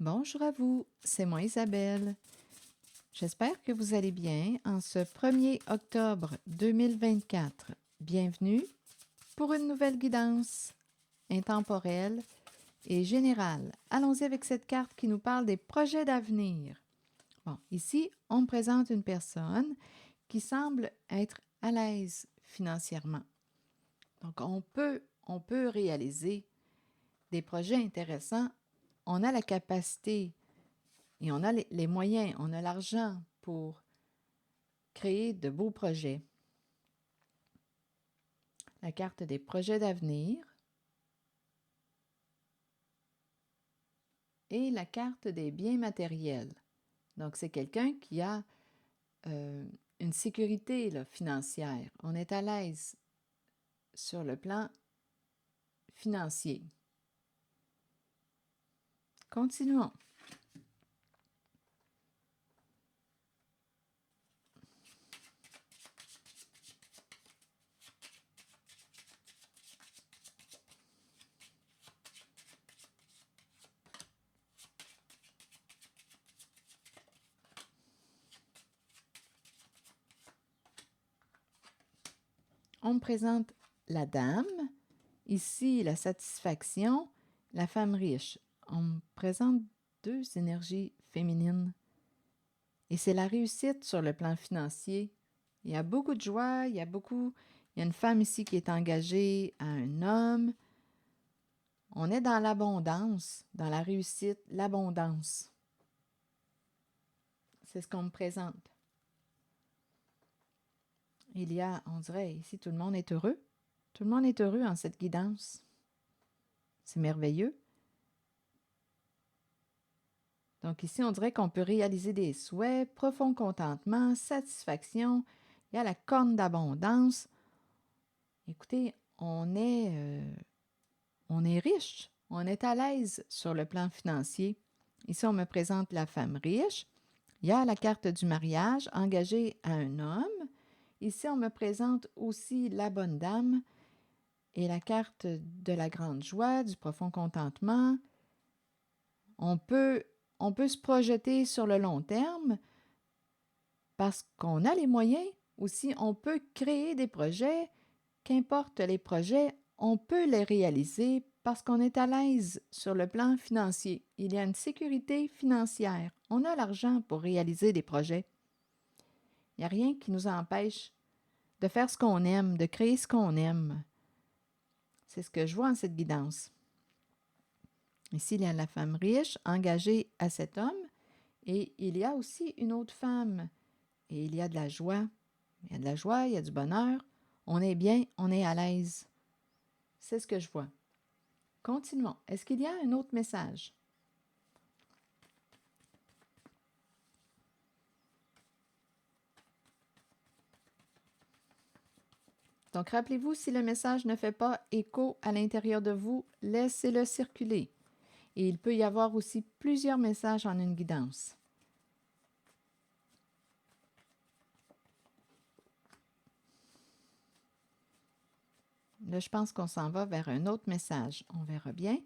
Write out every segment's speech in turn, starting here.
Bonjour à vous, c'est moi Isabelle. J'espère que vous allez bien en ce 1er octobre 2024. Bienvenue pour une nouvelle guidance intemporelle et générale. Allons-y avec cette carte qui nous parle des projets d'avenir. Bon, ici, on me présente une personne qui semble être à l'aise financièrement. Donc, on peut réaliser des projets intéressants. On a la capacité et on a les moyens, on a l'argent pour créer de beaux projets. La carte des projets d'avenir et la carte des biens matériels. Donc, c'est quelqu'un qui a une sécurité là, financière. On est à l'aise sur le plan financier. Continuons. On me présente la dame, ici la satisfaction, la femme riche. On me présente deux énergies féminines. Et c'est la réussite sur le plan financier. Il y a beaucoup de joie, il y a une femme ici qui est engagée à un homme. On est dans l'abondance, dans la réussite, l'abondance. C'est ce qu'on me présente. Il y a, on dirait, ici, tout le monde est heureux. Tout le monde est heureux en cette guidance. C'est merveilleux. Donc ici, on dirait qu'on peut réaliser des souhaits, profond contentement, satisfaction. Il y a la corne d'abondance. Écoutez, on est riche, on est à l'aise sur le plan financier. Ici, on me présente la femme riche. Il y a la carte du mariage engagée à un homme. Ici, on me présente aussi la bonne dame et la carte de la grande joie, du profond contentement. On peut, on peut se projeter sur le long terme parce qu'on a les moyens. Aussi, on peut créer des projets. Qu'importe les projets, on peut les réaliser parce qu'on est à l'aise sur le plan financier. Il y a une sécurité financière. On a l'argent pour réaliser des projets. Il n'y a rien qui nous empêche de faire ce qu'on aime, de créer ce qu'on aime. C'est ce que je vois en cette guidance. Ici, il y a la femme riche engagée à cet homme et il y a aussi une autre femme. Et il y a de la joie. Il y a de la joie, il y a du bonheur. On est bien, on est à l'aise. C'est ce que je vois. Continuons. Est-ce qu'il y a un autre message? Donc, rappelez-vous, si le message ne fait pas écho à l'intérieur de vous, laissez-le circuler. Et il peut y avoir aussi plusieurs messages en une guidance. Là, je pense qu'on s'en va vers un autre message. On verra bien.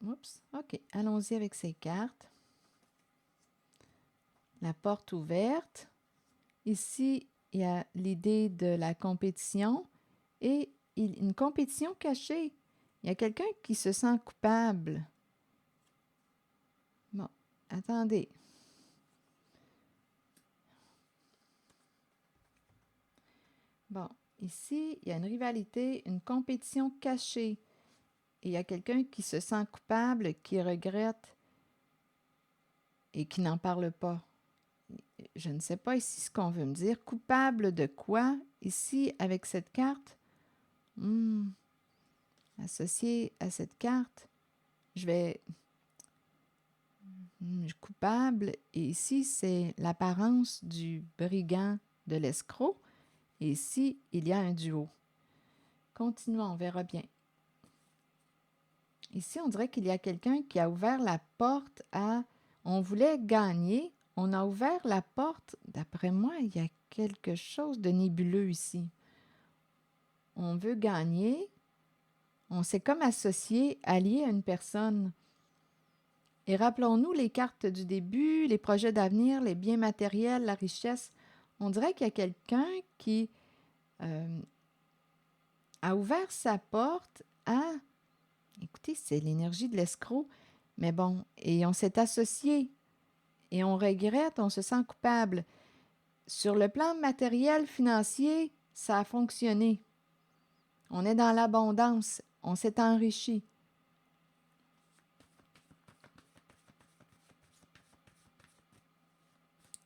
Oups, OK. Allons-y avec ces cartes. La porte ouverte. Ici, il y a l'idée de la compétition et une compétition cachée. Il y a quelqu'un qui se sent coupable. Bon, attendez. Bon, ici, il y a une rivalité, une compétition cachée. Et il y a quelqu'un qui se sent coupable, qui regrette et qui n'en parle pas. Je ne sais pas ici ce qu'on veut me dire. Coupable de quoi? Ici, avec cette carte, associé à cette carte, je vais... coupable, et ici, c'est l'apparence du brigand, de l'escroc. Et ici, il y a un duo. Continuons, on verra bien. Ici, on dirait qu'il y a quelqu'un qui a ouvert la porte à... On voulait gagner, on a ouvert la porte. D'après moi, il y a quelque chose de nébuleux ici. On veut gagner, on s'est comme associé, allié à une personne. Et rappelons-nous les cartes du début, les projets d'avenir, les biens matériels, la richesse. On dirait qu'il y a quelqu'un qui a ouvert sa porte à... Écoutez, c'est l'énergie de l'escroc. Mais bon, et on s'est associé et on regrette, on se sent coupable. Sur le plan matériel, financier, ça a fonctionné. On est dans l'abondance, on s'est enrichi.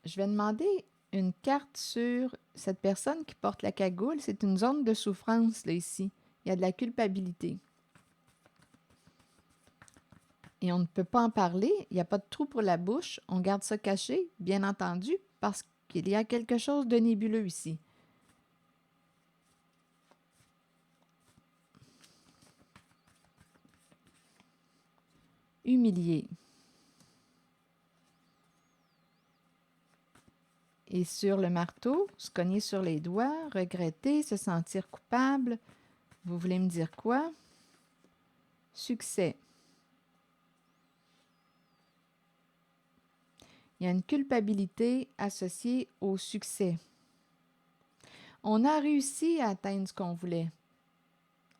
Je vais demander une carte sur cette personne qui porte la cagoule. C'est une zone de souffrance, là, ici. Il y a de la culpabilité. Et on ne peut pas en parler. Il n'y a pas de trou pour la bouche. On garde ça caché, bien entendu, parce qu'il y a quelque chose de nébuleux ici. Humilié. Et sur le marteau, se cogner sur les doigts, regretter, se sentir coupable. Vous voulez me dire quoi? Succès. Il y a une culpabilité associée au succès. On a réussi à atteindre ce qu'on voulait.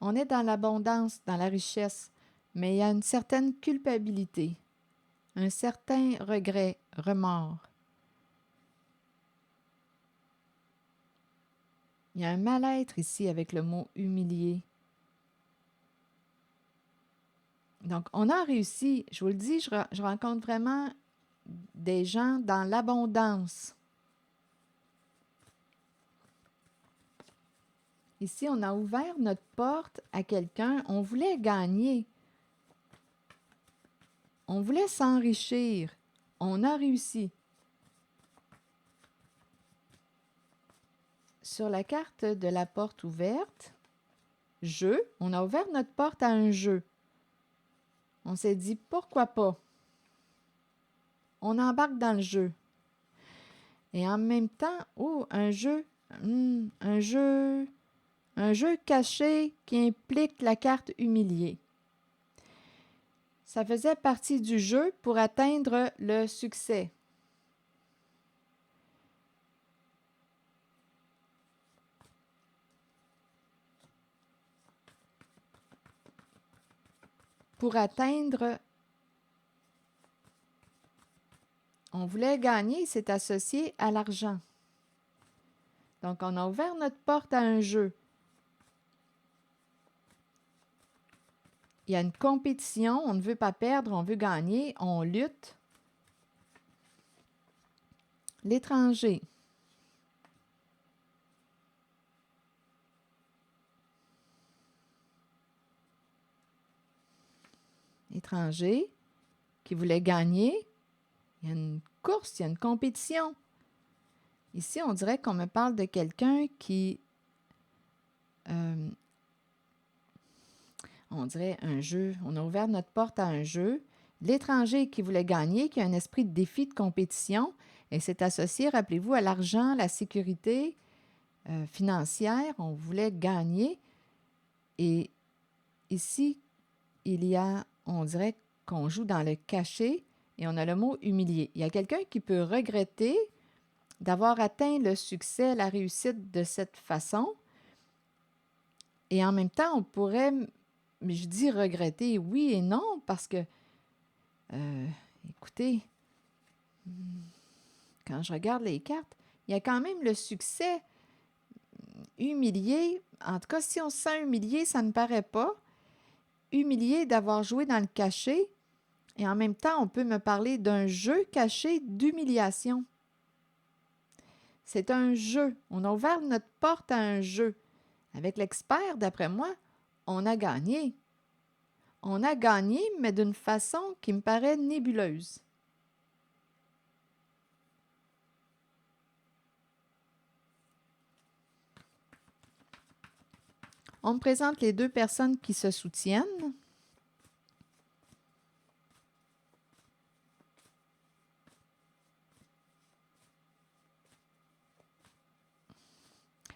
On est dans l'abondance, dans la richesse, mais il y a une certaine culpabilité, un certain regret, remords. Il y a un mal-être ici avec le mot humilié. Donc, on a réussi. Je vous le dis, je rencontre vraiment des gens dans l'abondance. Ici, on a ouvert notre porte à quelqu'un. On voulait gagner. On voulait s'enrichir. On a réussi. Sur la carte de la porte ouverte, jeu, on a ouvert notre porte à un jeu. On s'est dit, pourquoi pas? On embarque dans le jeu. Et en même temps, oh, un jeu caché qui implique la carte humiliée. Ça faisait partie du jeu pour atteindre le succès. Pour atteindre, on voulait gagner, c'est associé à l'argent. Donc, on a ouvert notre porte à un jeu. Il y a une compétition, on ne veut pas perdre, on veut gagner, on lutte. L'étranger. Étranger qui voulait gagner. Il y a une course, il y a une compétition. Ici, on dirait qu'on me parle de quelqu'un qui... on dirait un jeu. On a ouvert notre porte à un jeu. L'étranger qui voulait gagner, qui a un esprit de défi, de compétition, et c'est associé, rappelez-vous, à l'argent, la sécurité financière. On voulait gagner. Et ici, il y a, on dirait qu'on joue dans le cachet et on a le mot humilié. Il y a quelqu'un qui peut regretter d'avoir atteint le succès, la réussite de cette façon. Et en même temps, on pourrait, je dis regretter, oui et non, parce que, écoutez, quand je regarde les cartes, il y a quand même le succès humilié. En tout cas, si on se sent humilié, ça ne paraît pas. Humilié d'avoir joué dans le cachet. Et en même temps, on peut me parler d'un jeu caché d'humiliation. C'est un jeu. On a ouvert notre porte à un jeu. Avec l'expert, d'après moi, on a gagné. On a gagné, mais d'une façon qui me paraît nébuleuse. On me présente les deux personnes qui se soutiennent.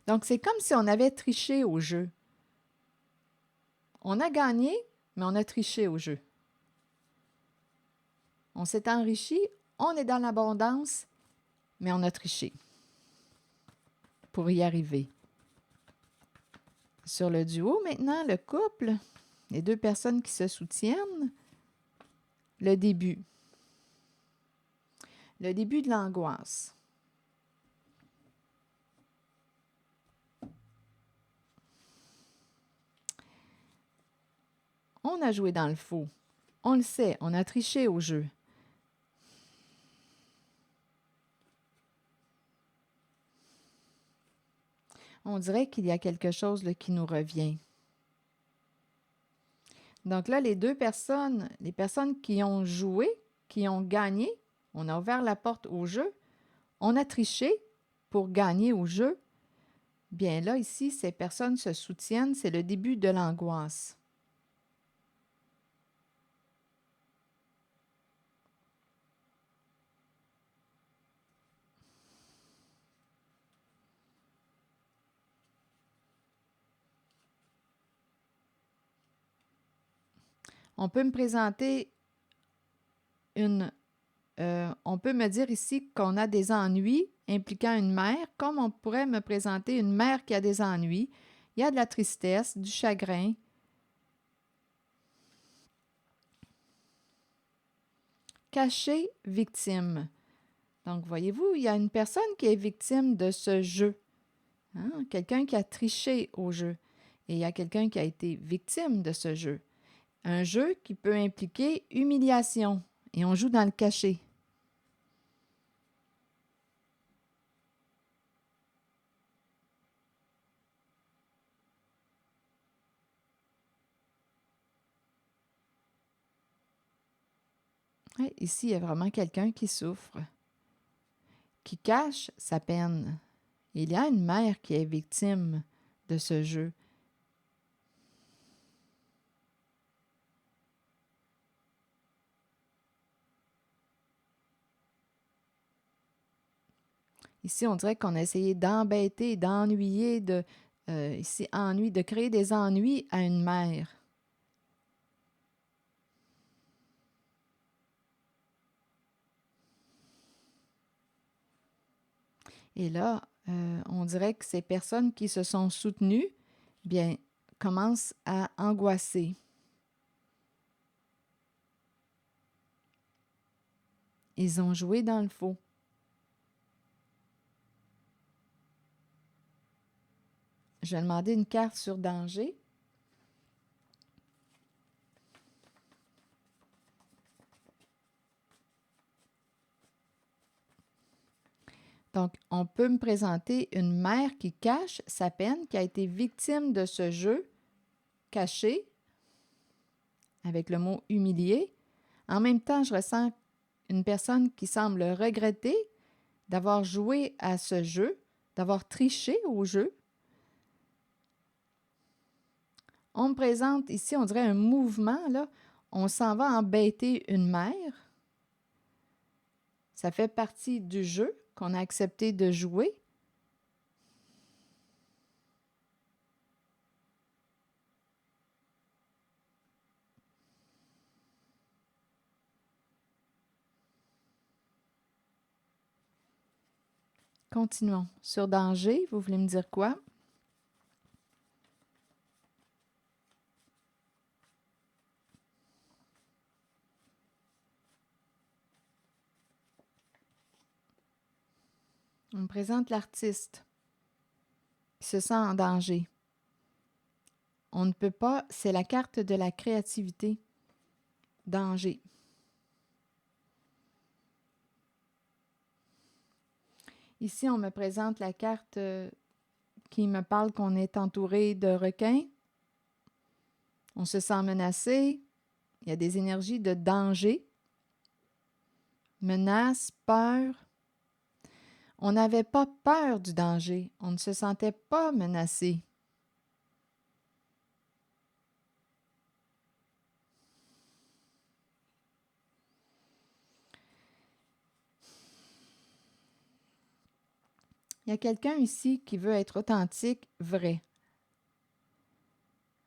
Donc, c'est comme si on avait triché au jeu. On a gagné, mais on a triché au jeu. On s'est enrichi, on est dans l'abondance, mais on a triché pour y arriver. Sur le duo, maintenant, le couple, les deux personnes qui se soutiennent, le début. Le début de l'angoisse. On a joué dans le faux. On le sait, on a triché au jeu. On dirait qu'il y a quelque chose là, qui nous revient. Donc là, les personnes qui ont joué, qui ont gagné, on a ouvert la porte au jeu, on a triché pour gagner au jeu. Bien là, ici, ces personnes se soutiennent, c'est le début de l'angoisse. On peut me présenter on peut me dire ici qu'on a des ennuis impliquant une mère, comme on pourrait me présenter une mère qui a des ennuis. Il y a de la tristesse, du chagrin. Caché, victime. Donc, voyez-vous, il y a une personne qui est victime de ce jeu. Hein? Quelqu'un qui a triché au jeu. Et il y a quelqu'un qui a été victime de ce jeu. Un jeu qui peut impliquer humiliation. Et on joue dans le caché. Ouais, ici, il y a vraiment quelqu'un qui souffre, qui cache sa peine. Il y a une mère qui est victime de ce jeu. Ici, on dirait qu'on a essayé d'embêter, d'ennuyer, de créer des ennuis à une mère. Et là, on dirait que ces personnes qui se sont soutenues, bien, commencent à angoisser. Ils ont joué dans le faux. Je vais demander une carte sur danger. Donc, on peut me présenter une mère qui cache sa peine, qui a été victime de ce jeu caché, avec le mot humilié. En même temps, je ressens une personne qui semble regretter d'avoir joué à ce jeu, d'avoir triché au jeu. On me présente ici, on dirait un mouvement, là. On s'en va embêter une mère. Ça fait partie du jeu qu'on a accepté de jouer. Continuons. Sur danger, vous voulez me dire quoi? On me présente l'artiste qui se sent en danger. On ne peut pas, c'est la carte de la créativité. Danger. Ici, on me présente la carte qui me parle qu'on est entouré de requins. On se sent menacé. Il y a des énergies de danger. Menace, peur. On n'avait pas peur du danger. On ne se sentait pas menacé. Il y a quelqu'un ici qui veut être authentique, vrai.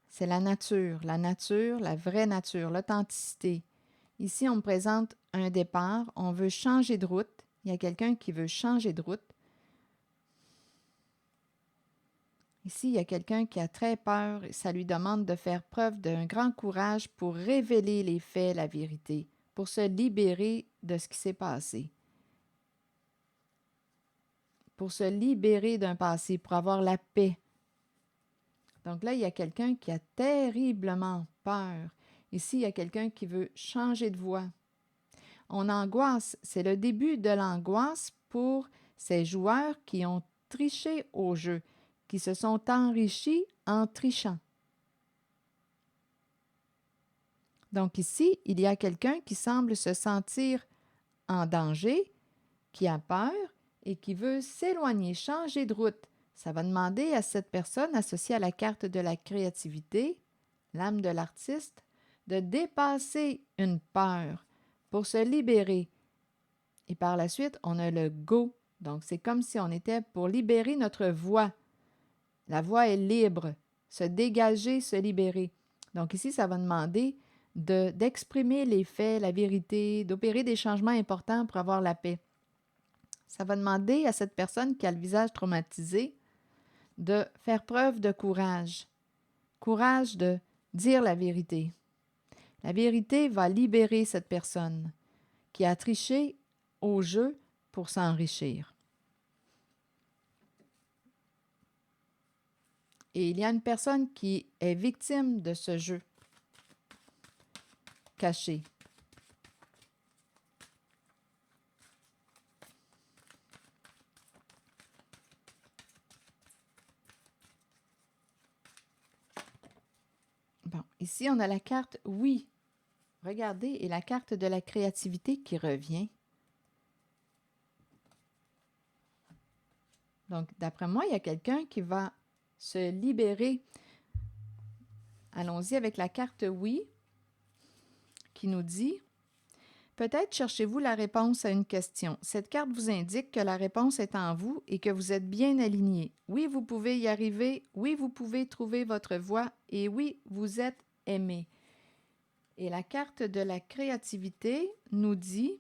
C'est la nature, la vraie nature, l'authenticité. Ici, on me présente un départ. On veut changer de route. Il y a quelqu'un qui veut changer de route. Ici, il y a quelqu'un qui a très peur. Ça lui demande de faire preuve d'un grand courage pour révéler les faits, la vérité, pour se libérer de ce qui s'est passé. Pour se libérer d'un passé, pour avoir la paix. Donc là, il y a quelqu'un qui a terriblement peur. Ici, il y a quelqu'un qui veut changer de voie. On angoisse. C'est le début de l'angoisse pour ces joueurs qui ont triché au jeu, qui se sont enrichis en trichant. Donc ici, il y a quelqu'un qui semble se sentir en danger, qui a peur et qui veut s'éloigner, changer de route. Ça va demander à cette personne associée à la carte de la créativité, l'âme de l'artiste, de dépasser une peur pour se libérer. Et par la suite, on a le go. Donc, c'est comme si on était pour libérer notre voix. La voix est libre, se dégager, se libérer. Donc ici, ça va demander d'exprimer les faits, la vérité, d'opérer des changements importants pour avoir la paix. Ça va demander à cette personne qui a le visage traumatisé de faire preuve de courage. Courage de dire la vérité. La vérité va libérer cette personne qui a triché au jeu pour s'enrichir. Et il y a une personne qui est victime de ce jeu caché. Bon, ici, on a la carte « Oui ». Regardez, et la carte de la créativité qui revient. Donc, d'après moi, il y a quelqu'un qui va se libérer. Allons-y avec la carte « Oui » qui nous dit « Peut-être cherchez-vous la réponse à une question. Cette carte vous indique que la réponse est en vous et que vous êtes bien aligné. Oui, vous pouvez y arriver. Oui, vous pouvez trouver votre voie. Et oui, vous êtes aimé. » Et la carte de la créativité nous dit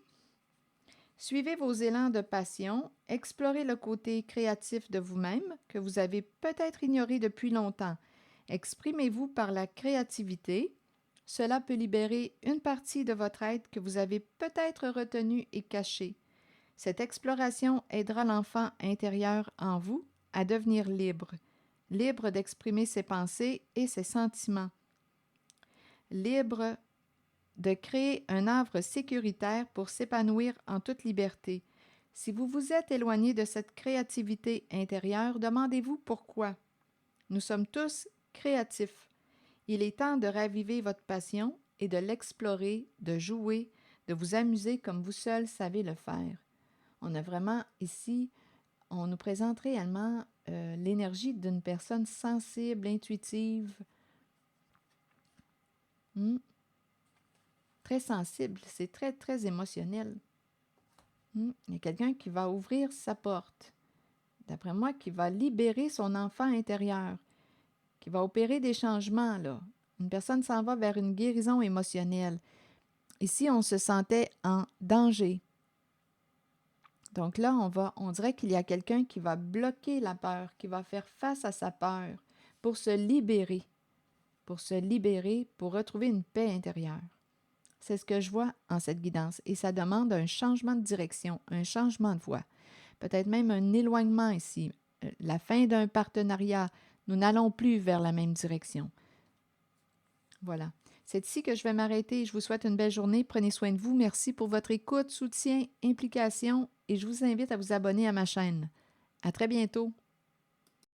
« Suivez vos élans de passion, explorez le côté créatif de vous-même que vous avez peut-être ignoré depuis longtemps. Exprimez-vous par la créativité. Cela peut libérer une partie de votre être que vous avez peut-être retenue et cachée. Cette exploration aidera l'enfant intérieur en vous à devenir libre, libre d'exprimer ses pensées et ses sentiments, libre de créer un havre sécuritaire pour s'épanouir en toute liberté. Si vous vous êtes éloigné de cette créativité intérieure, demandez-vous pourquoi. Nous sommes tous créatifs. Il est temps de raviver votre passion et de l'explorer, de jouer, de vous amuser comme vous seul savez le faire. » On a vraiment ici, on nous présente réellement l'énergie d'une personne sensible, intuitive, très sensible, c'est très, très émotionnel. Il y a quelqu'un qui va ouvrir sa porte, d'après moi, qui va libérer son enfant intérieur, qui va opérer des changements, là. Une personne s'en va vers une guérison émotionnelle. Ici, on se sentait en danger. Donc là, on dirait qu'il y a quelqu'un qui va bloquer la peur, qui va faire face à sa peur pour se libérer, pour retrouver une paix intérieure. C'est ce que je vois en cette guidance et ça demande un changement de direction, un changement de voie, peut-être même un éloignement ici, la fin d'un partenariat. Nous n'allons plus vers la même direction. Voilà. C'est ici que je vais m'arrêter. Je vous souhaite une belle journée. Prenez soin de vous. Merci pour votre écoute, soutien, implication et je vous invite à vous abonner à ma chaîne. À très bientôt.